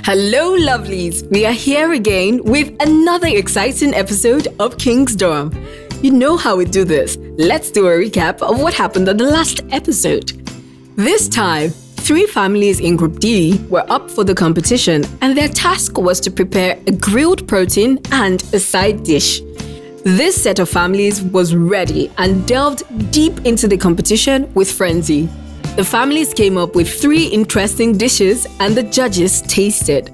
Hello, lovelies! We are here again with another exciting episode of King's Dorm. You know how we do this. Let's do a recap of what happened on the last episode. This time, 3 families in Group D were up for the competition, and their task was to prepare a grilled protein and a side dish. This set of families was ready and delved deep into the competition with frenzy. The families came up with 3 interesting dishes and the judges tasted.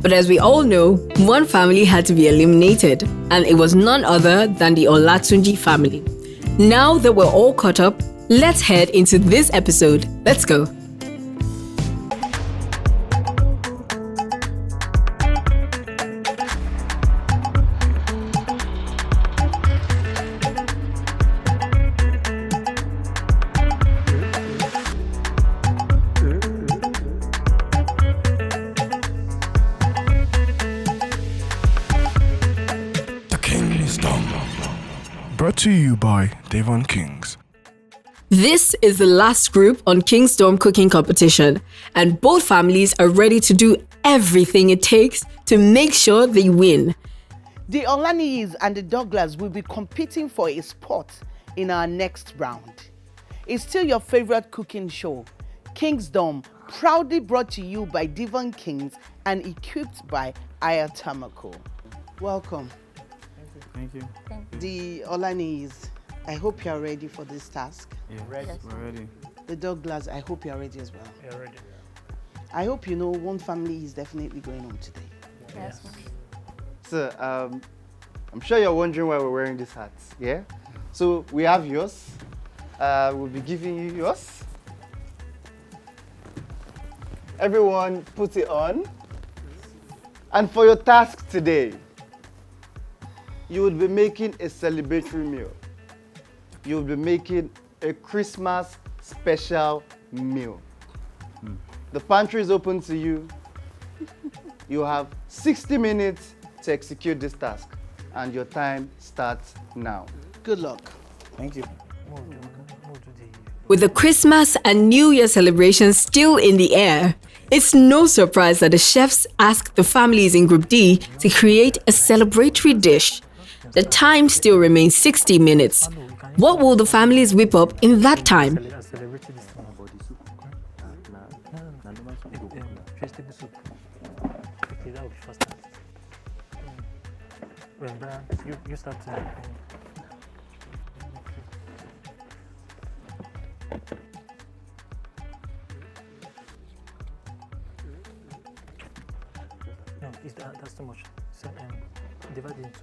But as we all know, one family had to be eliminated, and it was none other than the Olatunji family. Now that we're all caught up, let's head into this episode. Let's go. Brought to you by Devon King. This is the last group on King's Dorm cooking competition, and both families are ready to do everything it takes to make sure they win. The Olaniyis and the Douglas will be competing for a spot in our next round. It's still your favorite cooking show, King's Dorm, proudly brought to you by Devon King and equipped by Haier Thermocool. Welcome. Thank you. The Olaniyis, I hope you are ready for this task. Yeah, ready. We're ready. The Douglas, I hope you are ready as well. We're ready. I hope you know one family is definitely going home today. Yes. So, I'm sure you're wondering why we're wearing these hats, yeah? So, we have yours. We'll be giving you yours. Everyone put it on. And for your task today, you will be making a celebratory meal. You will be making a Christmas special meal. The pantry is open to you. You have 60 minutes to execute this task, and your time starts now. Good luck. Thank you. With the Christmas and New Year celebrations still in the air, it's no surprise that the chefs asked the families in Group D to create a celebratory dish. The time still remains 60 minutes. What will the families whip up in that time? You start. No, that's too much. So, divide it into.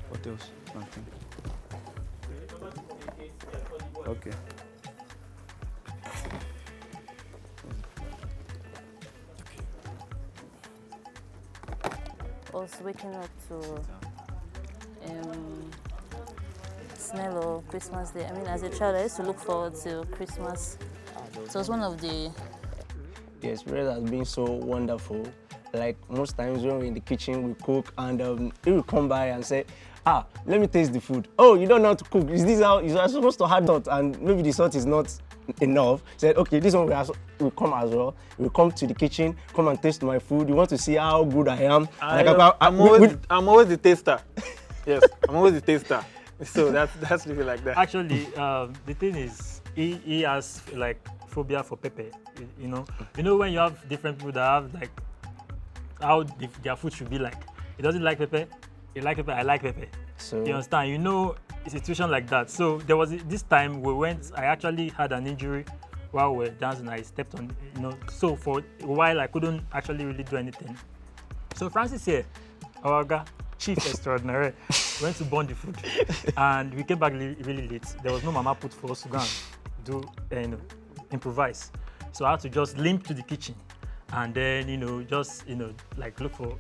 What else? Nothing. Okay. I was waking up to smell of Christmas Day. I mean, as a child, I used to look forward to Christmas. So it was one of the... The experience has been so wonderful. Like most times when we're in the kitchen, we cook, and he will come by and say, let me taste the food. Oh, you don't know how to cook. Is this how you're supposed to add salt? And maybe the salt is not enough. He said, okay, this one will come as well. We'll come to the kitchen, come and taste my food. You want to see how good I am? I'm always the taster. Yes, I'm always the taster. So that's really like that. Actually, the thing is, he has like phobia for pepper. You know when you have different people that have like how their food should be like. He doesn't like pepper. You like pepper, I like pepper. So you understand? You know, a situation like that. So there was this time I actually had an injury while we were dancing. I stepped on, so for a while I couldn't actually really do anything. So Francis here, our guy, chief extraordinary, went to burn the food, and we came back really late. There was no mama put for us to go and do, improvise. So I had to just limp to the kitchen, and then like look for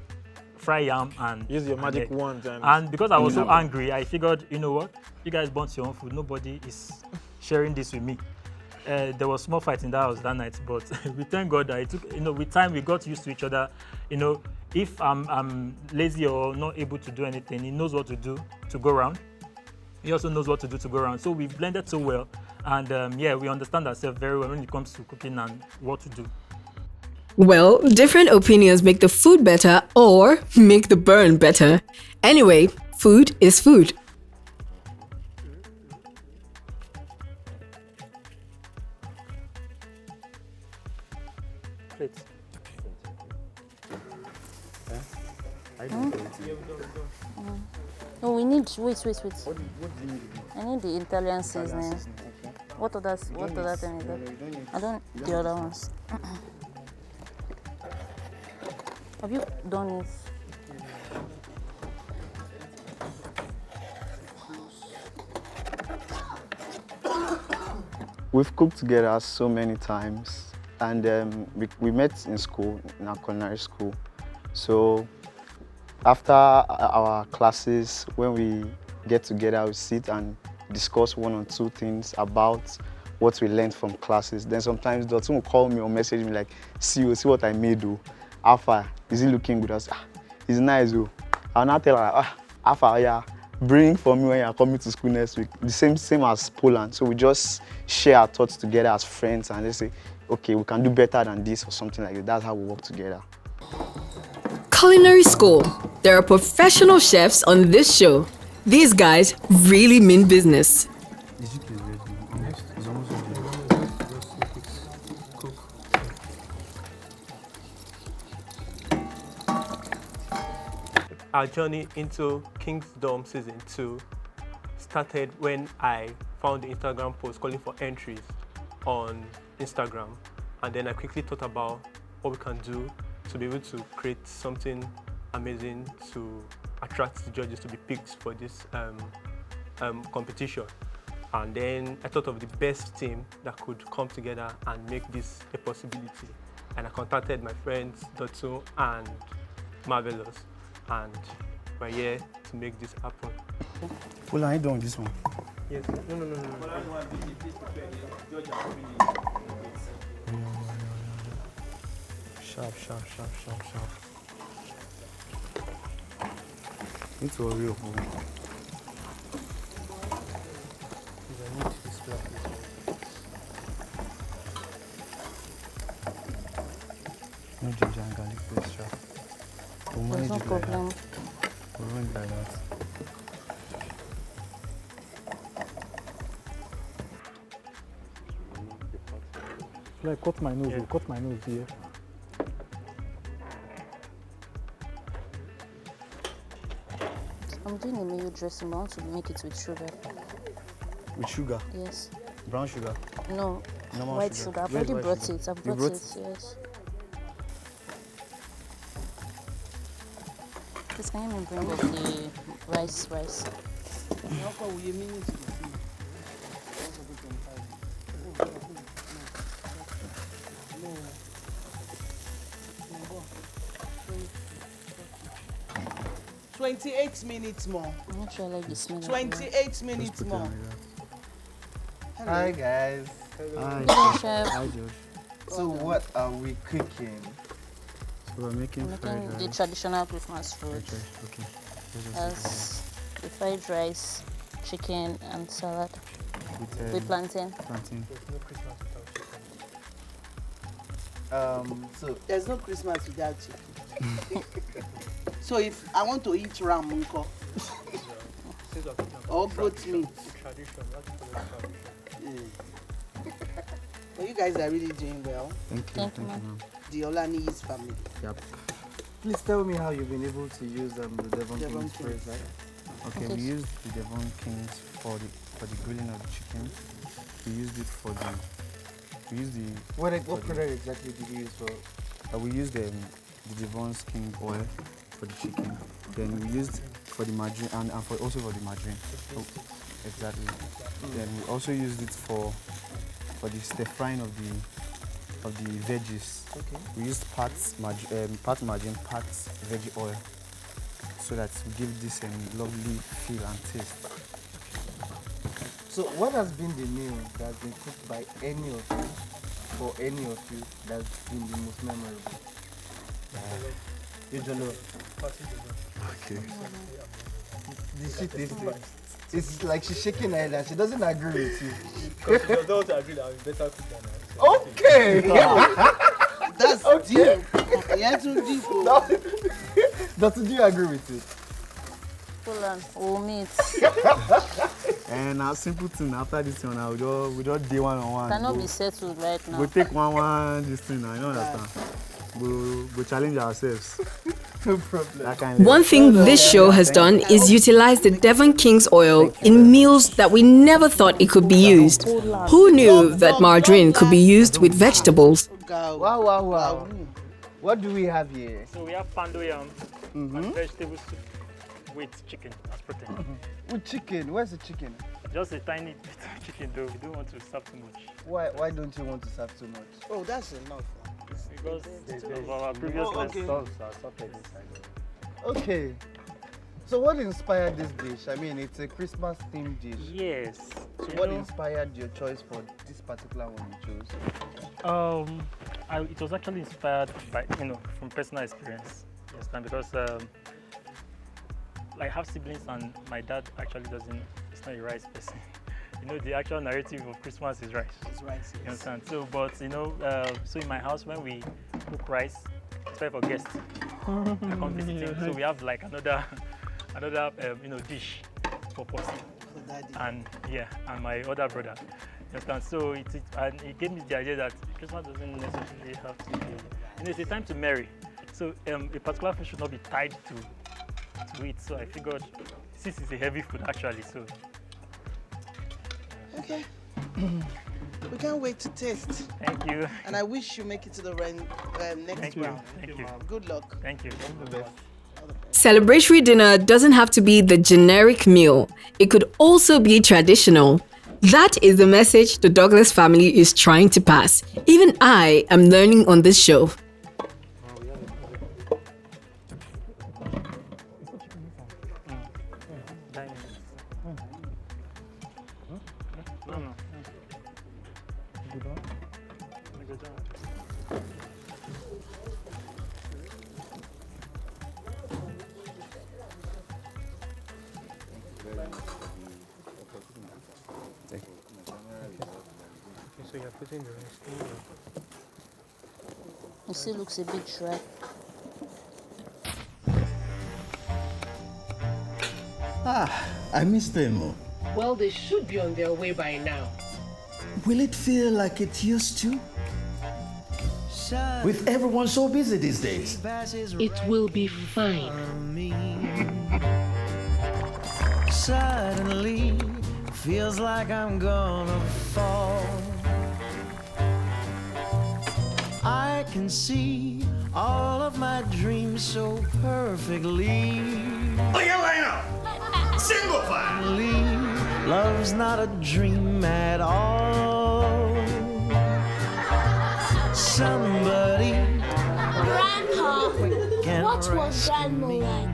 fry yam and use your magic egg. wand. And because I was so angry, I figured, you know what, you guys burnt your own food. Nobody is sharing this with me. There was small fight in that house that night, but we thank God that it took, with time we got used to each other. if I'm lazy or not able to do anything, he knows what to do to go around. He also knows what to do to go around. So we've blended so well. And yeah, we understand ourselves very well when it comes to cooking and what to do. Well, different opinions make the food better or make the burn better. Anyway, food is food. Plates. No, we need, wait. I need the Italian seasoning. What other thing is that? I don't, the other ones. Have you done it? We've cooked together so many times, and we met in school, in our culinary school. So after our classes, when we get together, we sit and discuss one or two things about what we learned from classes. Then sometimes Dotun will call me or message me like, see what I made, do. Alpha, is he looking good? I say, it's nice, oh. I'll now tell her, Alpha, yeah, bring for me when you're coming to school next week. The same as Poland. So we just share our thoughts together as friends and they say, okay, we can do better than this or something like that. That's how we work together. Culinary School. There are professional chefs on this show. These guys really mean business. Our journey into King's Dome Season 2 started when I found the Instagram post calling for entries on Instagram. And then I quickly thought about what we can do to be able to create something amazing to attract the judges to be picked for this competition. And then I thought of the best team that could come together and make this a possibility. And I contacted my friends, Dotun and Marvelous. And we're here to make this happen. Well, I ain't doing this one. Yes. No. Sharp. It's a real one. No ginger and garlic paste, sharp. There's no problem. We'll run it like that. Like, cut my nose, cut my nose here. I'm doing a mayo dressing, but I want to make it with sugar. With sugar? Yes. Brown sugar? No, Normal white sugar. I've Where's already white brought sugar? it. I've You brought brought it, yes. Please, can you bring up the rice? 28 minutes more. I'm not sure I like the smell. 28 minutes more. Hi guys. Hello, Chef. Hi, George. So what are we cooking? So we're making I'm fried making the rice. traditional Christmas food. Okay. As the fried rice, chicken, and salad with plantain. plantain. So There's no Christmas without chicken. So if I want to eat ram, unko, or goat meat. But you guys are really doing well. Thank you, ma'am. The Olaniyi's family. Yep. please tell me how you've been able to use the Devon Devon King's King. phrase, right? Okay, Okay. we used the Devon Kings for the grilling of the chicken. We used it for the. We used the. What product exactly did you use for? We used the Devon King oil for the chicken. Then we used for the margarine and also for the margarine. Oh, exactly. Then we also used it for the stir frying of the veggies. Okay. We used part margarine, part veggie oil, so that we give this lovely feel and taste. So what has been the meal that's been cooked by any of you, for any of you, that's been the most memorable? You jollof. Okay. Did she taste it? It's like she's shaking her head and she doesn't agree with you. Because you don't agree that I'm better cook than her. Okay. That's deep. Yeah, too deep. Oh. Doctor, do you agree with it? Full on. We'll meet. And a simple thing after this one, we just do one-on-one. Cannot be settled right now. We take one this thing now, you understand? We challenge ourselves. No problem. That kind of One thing this show has done is utilize the Devon King's oil in meals that we never thought it could be used. Who knew that margarine could be used with vegetables? Wow. What do we have here? So we have pando yam and vegetable soup with chicken as protein. With chicken. Where's the chicken? Just a tiny bit of chicken though. We don't want to serve too much. Why don't you want to serve too much? Oh, that's enough. Because of our previous lessons. Okay. So what inspired this dish? I mean, it's a Christmas themed dish. Yes. So what inspired your choice for this particular one you chose? It was actually inspired by, from personal experience. You understand? Because I have siblings and my dad actually it's not a rice person. The actual narrative of Christmas is rice. It's rice. You understand? So, but so in my house when we cook rice, it's for guests. I come visiting. So we have like another dish for Posse. And my other brother. You understand? So it gave me the idea that Christmas doesn't necessarily have to be. It's a time to marry. So a particular food should not be tied to it. So I figured this is a heavy food actually. So. Okay. We can't wait to taste. Thank you. And I wish you make it to the next round. Thank you. Good luck. Thank you. All the best. Celebratory dinner doesn't have to be the generic meal. It could also be traditional. That is the message the Douglas family is trying to pass. Even I am learning on this show. So you're putting the rice in. It still looks a bit dry. I miss them. Well, they should be on their way by now. Will it feel like it used to? With everyone so busy these days. It will be fine. Suddenly, feels like I'm gonna fall. I can see all of my dreams so perfectly. Oh, yeah, line up! Single file! Love's not a dream at all. Somebody. Grandpa, what was Grandma like?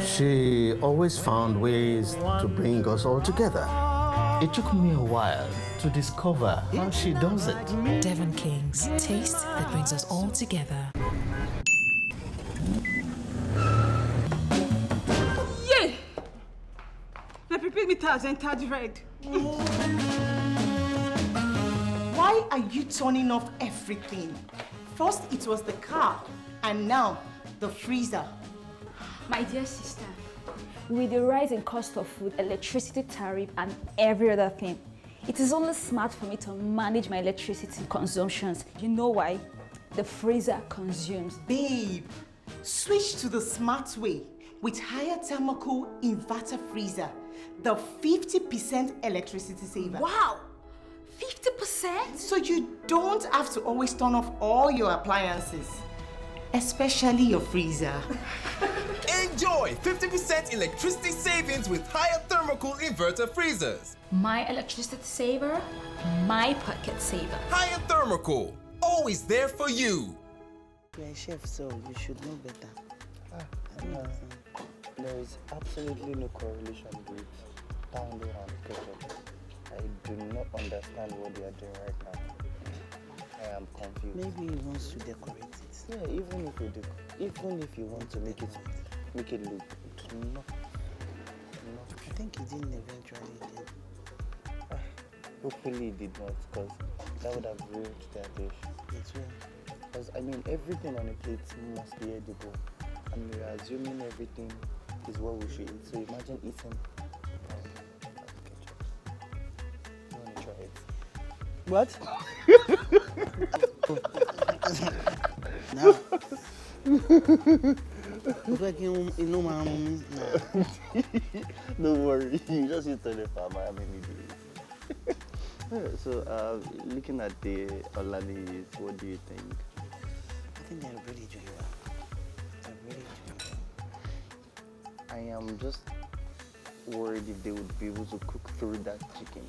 She always found ways to bring us all together. It took me a while to discover how she does it. Devon King's taste that brings us all together. Yay! Now prepare me tars and tars red. Why are you turning off everything? First it was the car, and now the freezer. My dear sister, with the rise in cost of food, electricity tariff, and every other thing, it is only smart for me to manage my electricity consumptions. You know why? The freezer consumes. Babe, switch to the smart way with Haier Thermocool inverter freezer, the 50% electricity saver. Wow! 50%? So you don't have to always turn off all your appliances, especially your freezer. Enjoy 50% electricity savings with Haier Thermocool inverter freezers. My electricity saver, my pocket saver. Haier Thermocool, always there for you. You're a chef, so you should know better. There is absolutely no correlation with pounding and ketchup. I do not understand what they are doing right now. I am confused. Maybe he wants to decorate it. Yeah, even if you want to make it look good, no. I think he didn't eventually did. Hopefully he did not, because that would have ruined their dish. It will. Because I mean, everything on a plate must be edible, and we're assuming everything is what we should eat. So imagine eating ketchup. You want to try it? What? No. Don't worry, you just eat on the farm. I many days. So, looking at the Olaniyi, what do you think? I think they're really doing well. They're really doing well. I am just worried if they would be able to cook through that chicken.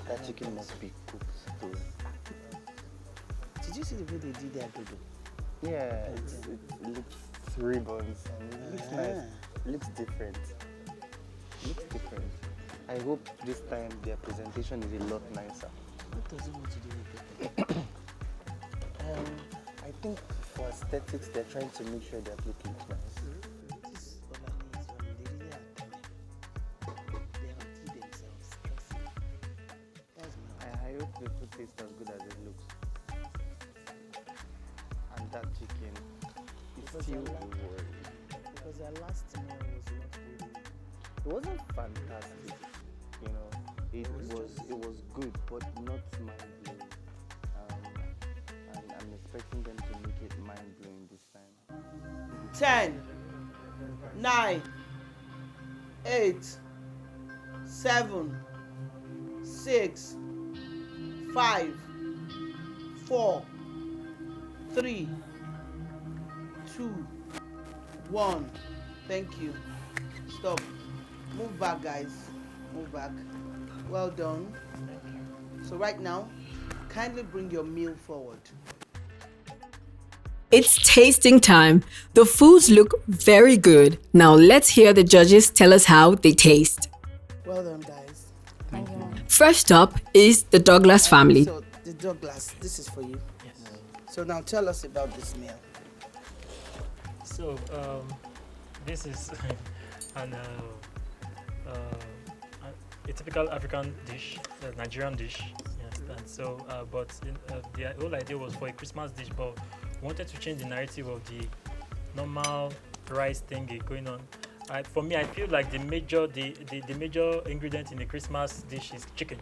That chicken must be cooked through. Did you see the way they did that, Dodo? Yeah, it looks 3 buns and it looks nice. It looks different. I hope this time their presentation is a lot nicer. What does it want to do with it? I think for aesthetics, they're trying to make sure their plate looks nice. This Olaniyi is one, they really are talent. They outdid themselves. Trust me. That's my I hope the food tastes as good as it looks. And that chicken is still a worry. Because their last meal was not really. It wasn't fantastic, you know. It was good, but not mind-blowing. And I'm expecting them to make it mind-blowing this time. 10, 9, 8, 7, 6, 5, 4, 3, 2, 1. Thank you. Stop. Move back, guys. Move back. Well done. So right now, kindly bring your meal forward. It's tasting time. The foods look very good. Now let's hear the judges tell us how they taste. Well done, guys. Thank you. First up is the Douglas family. So the Douglas, this is for you. Yes. So now tell us about this meal. So this is a typical African dish, a Nigerian dish. You understand? So, but the whole idea was for a Christmas dish, but we wanted to change the narrative of the normal rice thing going on. For me, I feel like the major ingredient in the Christmas dish is chicken,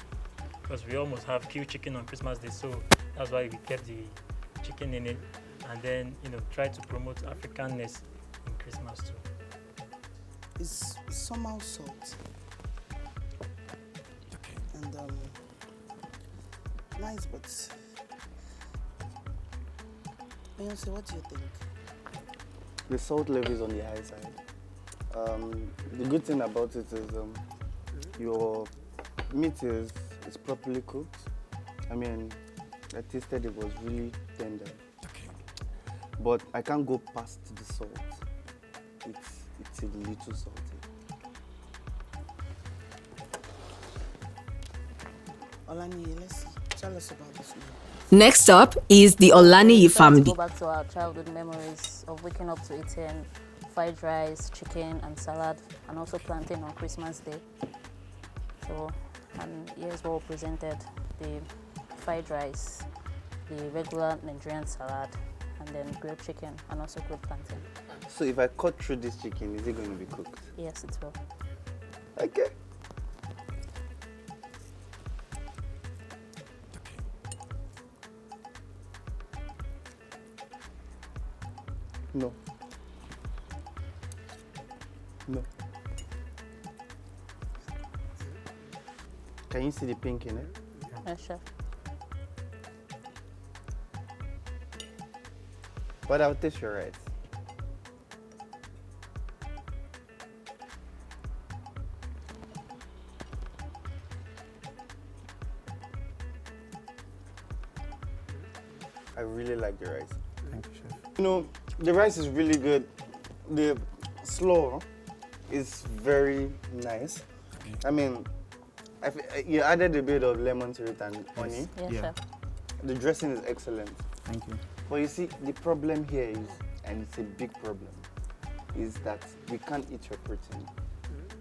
because we almost have killed chicken on Christmas Day. So that's why we kept the chicken in it, and then try to promote Africanness in Christmas too. It's somehow salt. And nice, but Beyonce, what do you think? The salt level is on the high side. The good thing about it is your meat is properly cooked. I mean, I tasted it was really tender. But I can't go past the salt. It's a little salty. Olaniyi, let's see. Tell us about this meal. Next up is the Olaniyi family. Go back to our childhood memories of waking up to eating fried rice, chicken, and salad, and also plantain on Christmas Day. So, and here's what we presented: the fried rice, the regular Nigerian salad, and then grilled chicken, and also grilled plantain. So if I cut through this chicken, is it going to be cooked? Yes, it will. Okay. No. No. Can you see the pink in it? Yes, chef. But I'll taste your rice. I really like the rice. Thank you, chef. You know, the rice is really good. The slaw is very nice. I mean, you added a bit of lemon to it and honey. Yes, chef. The dressing is excellent. Thank you. But you see, the problem here is, and it's a big problem, is that we can't eat your protein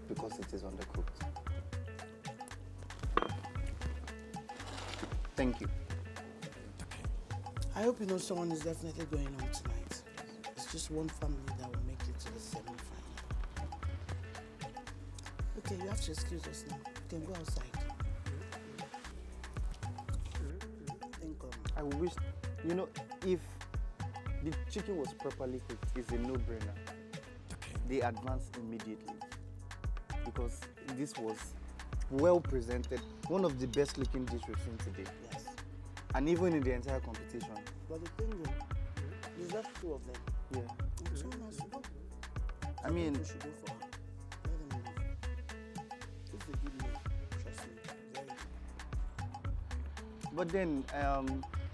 because it is undercooked. Thank you. I hope you know someone is definitely going home tonight. It's just one family that will make it to the semi-final. Okay, you have to excuse us now. You can go outside. I wish, you know, if the chicken was properly cooked, it's a no-brainer. They advanced immediately because this was well presented, one of the best looking dishes we've seen today. Yes. And even in the entire competition. But the thing is, there's just two of them. Yeah. And someone has to go. I mean, We should go for her. Let them move. It's a good meal. Trust me. Very good. but then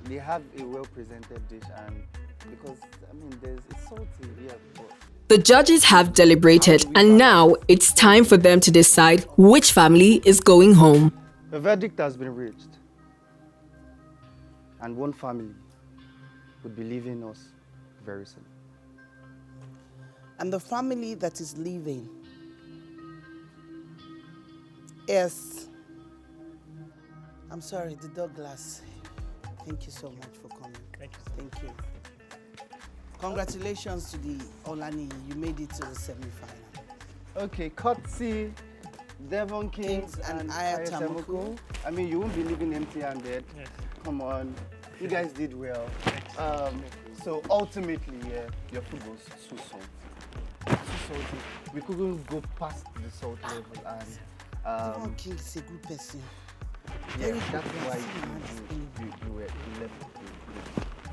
they have a well presented dish, and because I mean, it's salty, yeah. But The judges have deliberated, and now it's time for them to decide which family is going home. the verdict has been reached, and one family would be leaving us very soon. And the family that is leaving is, I'm sorry, the Douglas. Thank you so much for coming. Thank you. Thank you. Congratulations to the Olaniyi. You made it to the semi-final. Okay, courtesy Devon King and Haier Haier Thermocool. I mean, you won't be leaving empty-handed. Yes. Come on, you guys did well. So ultimately, yeah, your food was too salty. Too salty. We couldn't go past the salt level, and Devon King is a good person. yeah, Very that's good why person. you were left.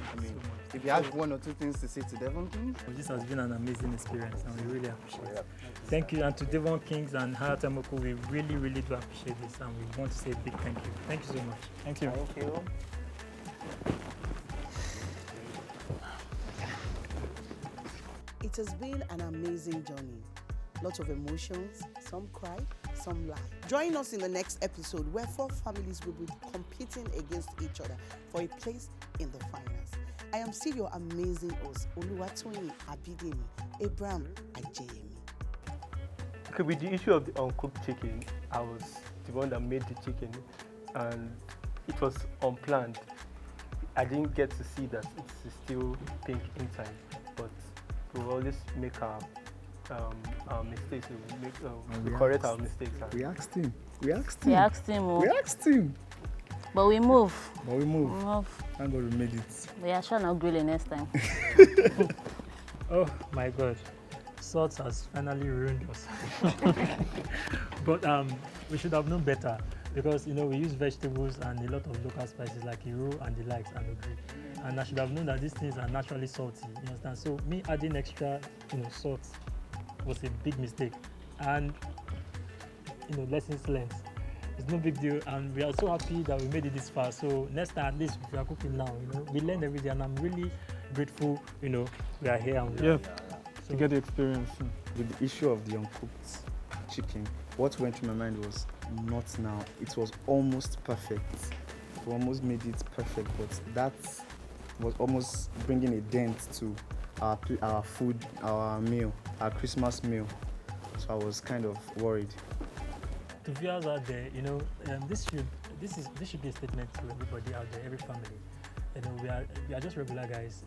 I mean, if you have one or two things to say to Devon King, This has been an amazing experience, and we really appreciate it. Thank you, and to Devon Kings and Haier Thermocool, we really, really do appreciate this, and we want to say a big thank you. Thank you so much. Thank you. Thank you. It has been an amazing journey. Lots of emotions, some cried, some laughed. Join us in the next episode where 4 families will be competing against each other for a place in the finals. I am still your amazing host, Oluwatoyin Abidemi Abraham Ajayemi. Okay, with the issue of the uncooked chicken, I was the one that made the chicken, and it was unplanned. I didn't get to see that it's still pink inside, but we always make our mistakes. We correct our mistakes. We asked him. We asked We him. asked him. Oh. We asked him. But we move. But we move. We move. Thank God we made it. We are sure not grilling next time. Oh my God, salt has finally ruined us. But we should have known better, because you know we use vegetables and a lot of local spices like Iro and the likes and ogiri. And I should have known that these things are naturally salty. You understand? So me adding extra, salt was a big mistake. And lessons learned. It's no big deal, and we are so happy that we made it this far. So next time, at least if we are cooking now, we learn every day, and I'm really grateful. We are here. And Yeah, to get the experience. With the issue of the uncooked chicken, what went through my mind was not now. It was almost perfect. We almost made it perfect, but that was almost bringing a dent to our food, our meal, our Christmas meal. So I was kind of worried. To viewers out there, this should be a statement to everybody out there, every family. We are just regular guys,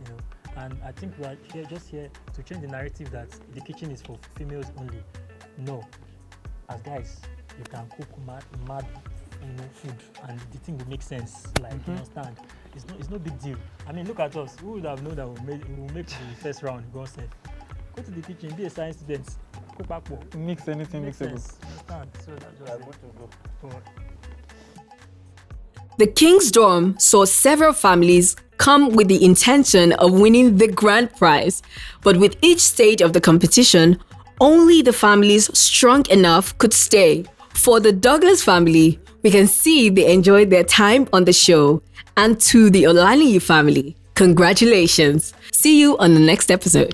and I think we are here to change the narrative that the kitchen is for females only. No, as guys, you can cook mad food, and the thing will make sense. Like you understand, it's no big deal. I mean, look at us. Who would have known that we'll make the first round? Go safe. Go to the kitchen, be a science student. Mix anything mixable. So that's just it. The King's Dorm saw several families come with the intention of winning the grand prize, but with each stage of the competition, only the families strong enough could stay. For the Douglas family, we can see they enjoyed their time on the show. And to the Olaniyi family, congratulations. See you on the next episode.